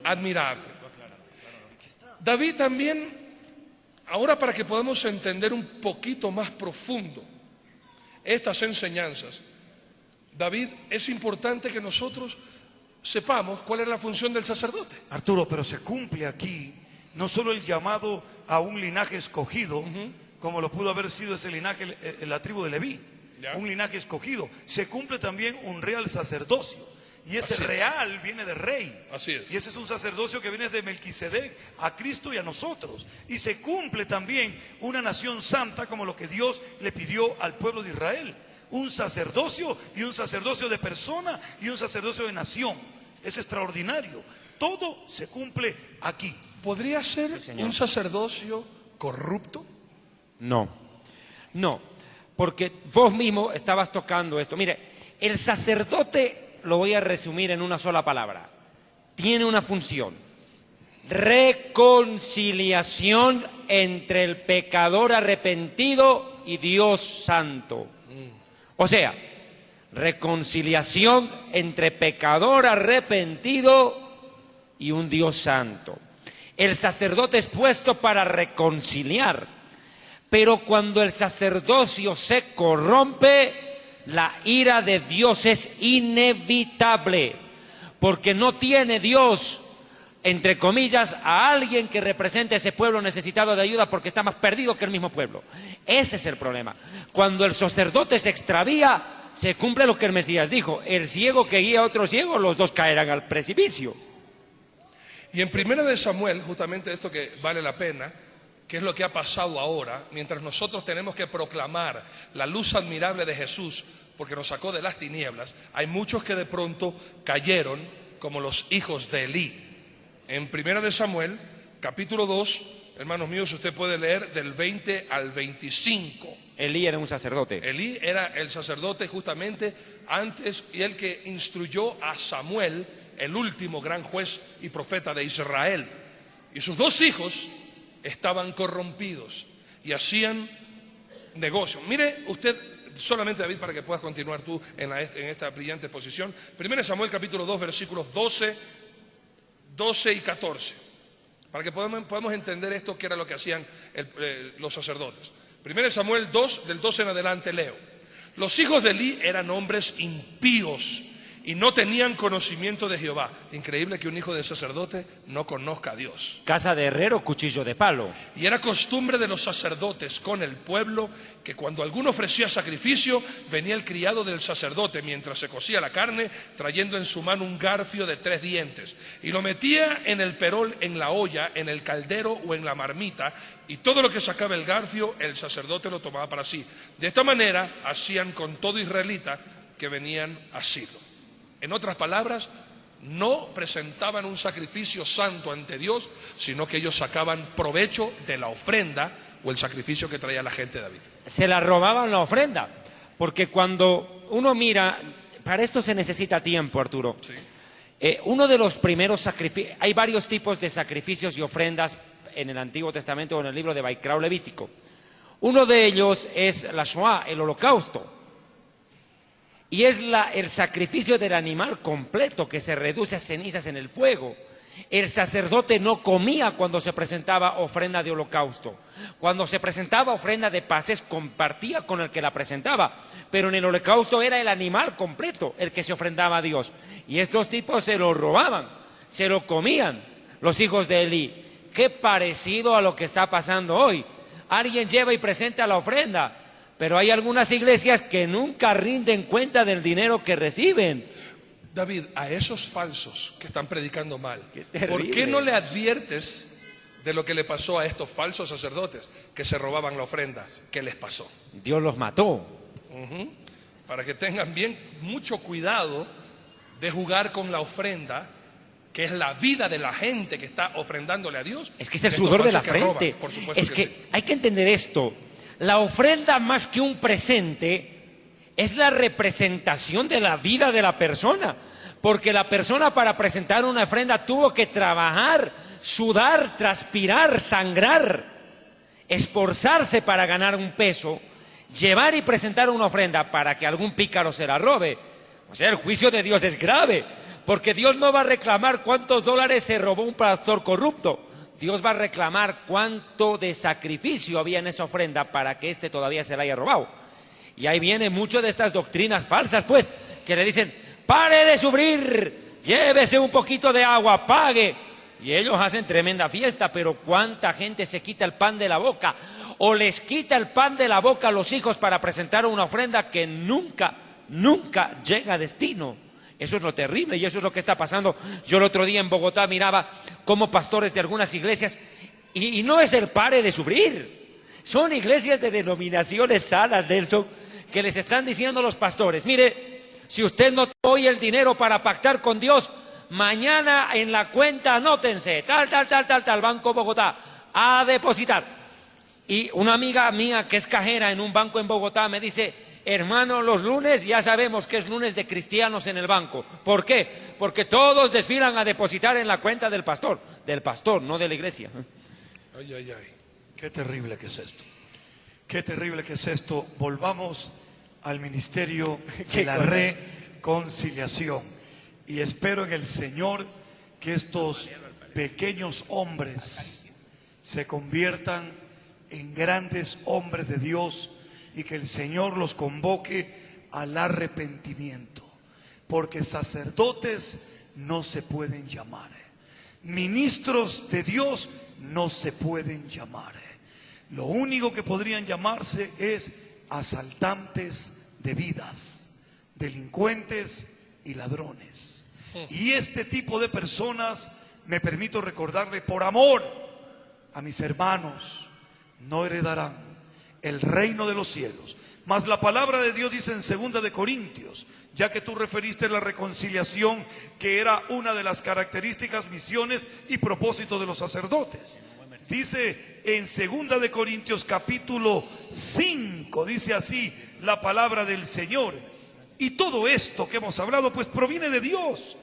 admirable. David también, ahora para que podamos entender un poquito más profundo estas enseñanzas, David, es importante que nosotros sepamos cuál es la función del sacerdote. Arturo, pero se cumple aquí no solo el llamado a un linaje escogido, como lo pudo haber sido ese linaje, la tribu de Leví, un linaje escogido, se cumple también un real sacerdocio. Y ese real viene de rey. Así es. Y ese es un sacerdocio que viene de Melquisedec a Cristo y a nosotros. Y se cumple también una nación santa como lo que Dios le pidió al pueblo de Israel. Un sacerdocio, y un sacerdocio de persona y un sacerdocio de nación. Es extraordinario. Todo se cumple aquí. ¿Podría ser un sacerdocio corrupto? No, no, porque vos mismo estabas tocando esto. Mire, el sacerdote, lo voy a resumir en una sola palabra, tiene una función: reconciliación entre el pecador arrepentido y Dios santo. O sea, reconciliación entre pecador arrepentido y un Dios santo. El sacerdote es puesto para reconciliar, pero cuando el sacerdocio se corrompe, la ira de Dios es inevitable, porque no tiene Dios, entre comillas, a alguien que represente a ese pueblo necesitado de ayuda porque está más perdido que el mismo pueblo. Ese es el problema. Cuando el sacerdote se extravía, se cumple lo que el Mesías dijo: el ciego que guía a otro ciego, los dos caerán al precipicio. Y en Primera de Samuel, justamente esto que vale la pena, que es lo que ha pasado ahora, mientras nosotros tenemos que proclamar la luz admirable de Jesús, porque nos sacó de las tinieblas, hay muchos que de pronto cayeron como los hijos de Elí. En Primera de Samuel, capítulo 2, hermanos míos, usted puede leer del 20 al 25. Elí era un sacerdote. Elí era el sacerdote justamente antes, y el que instruyó a Samuel, el último gran juez y profeta de Israel. Y sus dos hijos estaban corrompidos y hacían negocio. Mire usted, solamente David, para que puedas continuar tú en esta brillante exposición. 1 Samuel capítulo 2, versículos 12 y 14, para que podamos entender esto, que era lo que hacían los sacerdotes. 1 Samuel 2, del 12 en adelante leo: los hijos de Elí eran hombres impíos y no tenían conocimiento de Jehová. Increíble que un hijo de sacerdote no conozca a Dios. Casa de herrero, cuchillo de palo. Y era costumbre de los sacerdotes con el pueblo que cuando alguno ofrecía sacrificio, venía el criado del sacerdote mientras se cocía la carne, trayendo en su mano un garfio de 3 dientes, y lo metía en el perol, en la olla, en el caldero o en la marmita, y todo lo que sacaba el garfio, el sacerdote lo tomaba para sí. De esta manera hacían con todo israelita que venían a Silo. En otras palabras, no presentaban un sacrificio santo ante Dios, sino que ellos sacaban provecho de la ofrenda o el sacrificio que traía la gente de David. Se la robaban la ofrenda, porque cuando uno mira, para esto se necesita tiempo, Arturo. Sí. Uno de los primeros sacrificios, hay varios tipos de sacrificios y ofrendas en el Antiguo Testamento o en el libro de Baicrao Levítico. Uno de ellos es la Shoah, el holocausto. Y es el sacrificio del animal completo que se reduce a cenizas en el fuego. El sacerdote no comía cuando se presentaba ofrenda de holocausto. Cuando se presentaba ofrenda de paces, compartía con el que la presentaba. Pero en el holocausto era el animal completo el que se ofrendaba a Dios. Y estos tipos se lo robaban, se lo comían, los hijos de Elí. Qué parecido a lo que está pasando hoy. Alguien lleva y presenta la ofrenda, pero hay algunas iglesias que nunca rinden cuenta del dinero que reciben. David, a esos falsos que están predicando mal, Qué ¿por qué no le adviertes de lo que le pasó a estos falsos sacerdotes que se robaban la ofrenda? ¿Qué les pasó? Dios los mató. Para que tengan bien mucho cuidado de jugar con la ofrenda, que es la vida de la gente que está ofrendándole a Dios. Es que es el sudor de la frente. Por supuesto Es que sí. hay que entender esto. La ofrenda, más que un presente, es la representación de la vida de la persona. Porque la persona, para presentar una ofrenda, tuvo que trabajar, sudar, transpirar, sangrar, esforzarse para ganar un peso, llevar y presentar una ofrenda para que algún pícaro se la robe. O sea, el juicio de Dios es grave, Porque Dios no va a reclamar cuántos dólares se robó un pastor corrupto. Dios va a reclamar cuánto de sacrificio había en esa ofrenda para que éste todavía se la haya robado. Y ahí viene mucho de estas doctrinas falsas, pues, que le dicen, pare de sufrir, llévese un poquito de agua, pague. Y ellos hacen tremenda fiesta, pero cuánta gente se quita el pan de la boca, o les quita el pan de la boca a los hijos para presentar una ofrenda que nunca llega a destino. Eso es lo terrible y eso es lo que está pasando. Yo el otro día en Bogotá miraba cómo pastores de algunas iglesias, y no es el pare de sufrir, son iglesias de denominaciones sanas, Nelson, que les están diciendo a los pastores, mire, si usted no trae el dinero para pactar con Dios, mañana en la cuenta anótense, tal, Banco Bogotá, a depositar. Y una amiga mía que es cajera en un banco en Bogotá me dice, hermano, los lunes ya sabemos que es lunes de cristianos en el banco. ¿Por qué? Porque todos desfilan a depositar en la cuenta del pastor, no de la iglesia. Ay, ay, ay. Qué terrible que es esto. Qué terrible que es esto. Volvamos al ministerio de la reconciliación. Y espero en el Señor que estos pequeños hombres se conviertan en grandes hombres de Dios y que el Señor los convoque al arrepentimiento. Porque sacerdotes no se pueden llamar. Ministros de Dios no se pueden llamar. Lo único que podrían llamarse es asaltantes de vidas, delincuentes y ladrones. Y este tipo de personas, me permito recordarle, por amor a mis hermanos, no heredarán el reino de los cielos. Mas la palabra de Dios dice en 2 de Corintios, ya que tú referiste la reconciliación, que era una de las características, misiones y propósitos de los sacerdotes. Dice en 2 de Corintios capítulo 5, dice así la palabra del Señor. Y todo esto que hemos hablado pues proviene de Dios,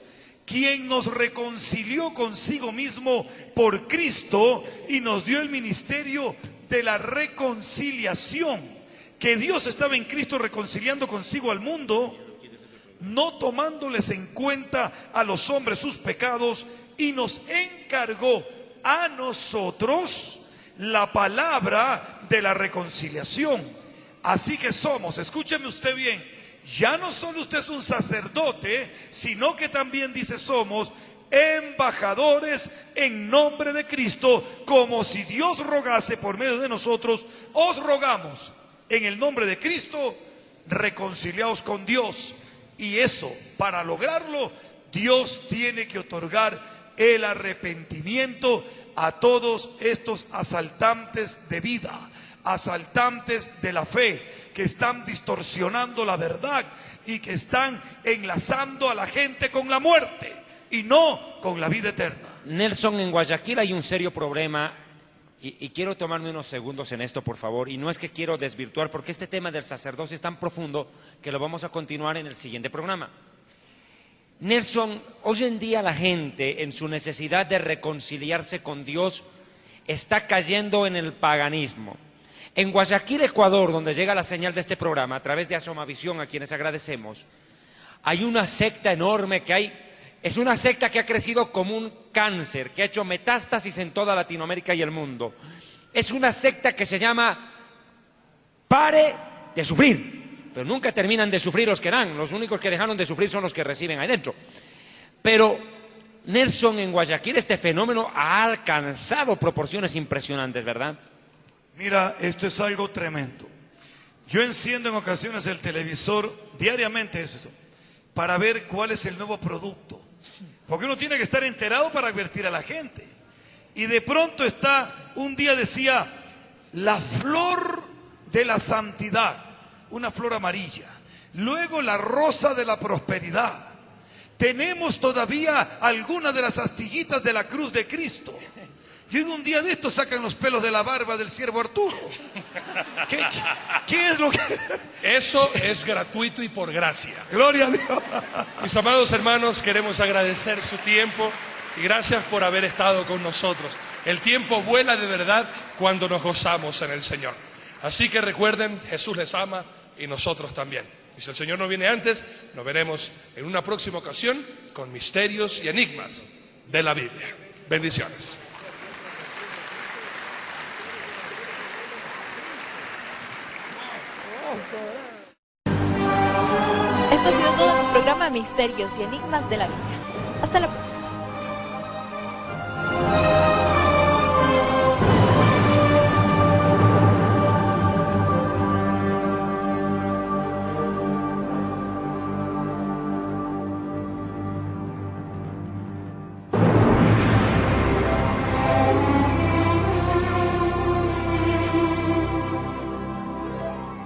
quien nos reconcilió consigo mismo por Cristo y nos dio el ministerio de la reconciliación. Que Dios estaba en Cristo reconciliando consigo al mundo, no tomándoles en cuenta a los hombres sus pecados, y nos encargó a nosotros la palabra de la reconciliación. Así que somos, escúcheme usted bien, ya no solo usted es un sacerdote, sino que también dice somos embajadores en nombre de Cristo, como si Dios rogase por medio de nosotros. Os rogamos en el nombre de Cristo, reconciliaos con Dios. Y eso, para lograrlo, Dios tiene que otorgar el arrepentimiento a todos estos asaltantes de vida, asaltantes de la fe, que están distorsionando la verdad y que están enlazando a la gente con la muerte y no con la vida eterna. Nelson, en Guayaquil hay un serio problema y quiero tomarme unos segundos en esto, por favor, y no es que quiero desvirtuar, porque este tema del sacerdocio es tan profundo que lo vamos a continuar en el siguiente programa. Nelson, hoy en día la gente, en su necesidad de reconciliarse con Dios, está cayendo en el paganismo. En Guayaquil, Ecuador, donde llega la señal de este programa, a través de Asomavisión, a quienes agradecemos, hay una secta enorme es una secta que ha crecido como un cáncer, que ha hecho metástasis en toda Latinoamérica y el mundo. Es una secta que se llama Pare de Sufrir. Pero nunca terminan de sufrir los que dan, los únicos que dejaron de sufrir son los que reciben ahí dentro. Pero, Nelson, en Guayaquil este fenómeno ha alcanzado proporciones impresionantes, ¿verdad? Mira, esto es algo tremendo. Yo enciendo en ocasiones el televisor, diariamente esto, para ver cuál es el nuevo producto. Porque uno tiene que estar enterado para advertir a la gente. Y de pronto un día decía, la flor de la santidad, una flor amarilla. Luego la rosa de la prosperidad. Tenemos todavía algunas de las astillitas de la cruz de Cristo. Y en un día de estos sacan los pelos de la barba del siervo Arturo. ¿Qué es lo que...? Eso es gratuito y por gracia. Gloria a Dios. Mis amados hermanos, queremos agradecer su tiempo y gracias por haber estado con nosotros. El tiempo vuela de verdad cuando nos gozamos en el Señor. Así que recuerden, Jesús les ama y nosotros también. Y si el Señor no viene antes, nos veremos en una próxima ocasión con misterios y enigmas de la Biblia. Bendiciones. Esto ha sido todo en el programa Misterios y Enigmas de la Biblia. Hasta la próxima.